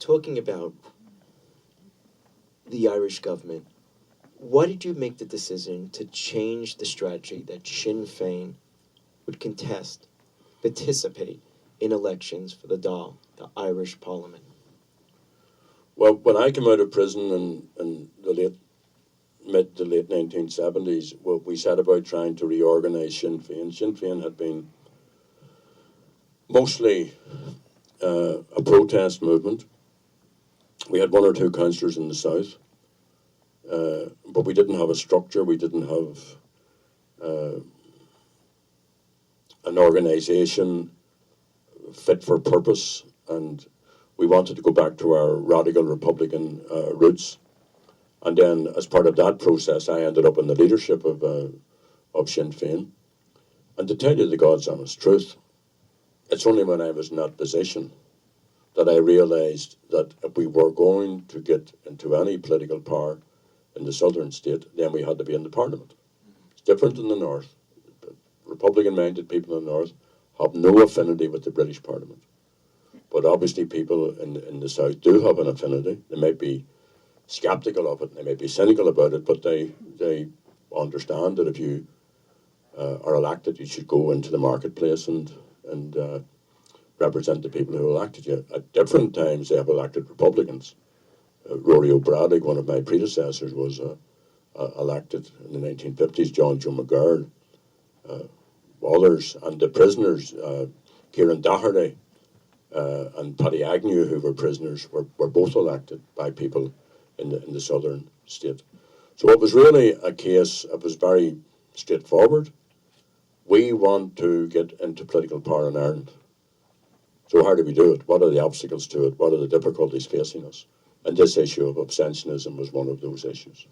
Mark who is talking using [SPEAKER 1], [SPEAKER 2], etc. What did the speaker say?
[SPEAKER 1] talking about the Irish government, why did you make the decision to change the strategy that Sinn Féin would participate in elections for the Dáil, the Irish Parliament?
[SPEAKER 2] Well, when I came out of prison in the mid to late 1970s, well, we set about trying to reorganise Sinn Féin. Sinn Féin had been mostly a protest movement. We had one or two councillors in the south, but we didn't have a structure. We didn't have an organisation fit for purpose, and we wanted to go back to our radical Republican roots. And then, as part of that process, I ended up in the leadership of Sinn Féin. And to tell you the God's honest truth, it's only when I was in that position that I realised that if we were going to get into any political power in the southern state, then we had to be in the Parliament. It's different in the north. Republican-minded people in the north have no affinity with the British Parliament. But obviously people in the south do have an affinity. They might be sceptical of it, they may be cynical about it, but they understand that if you are elected, you should go into the marketplace and represent the people who elected you. At different times, they have elected Republicans. Rory O'Bradley, one of my predecessors, was elected in the 1950s. John Joe McGurn, others, and the prisoners, Kieran Doherty and Paddy Agnew, who were prisoners, were both elected by people in the southern state. So it was really a case, it was very straightforward. We want to get into political power in Ireland. So how do we do it? What are the obstacles to it? What are the difficulties facing us? And this issue of abstentionism was one of those issues.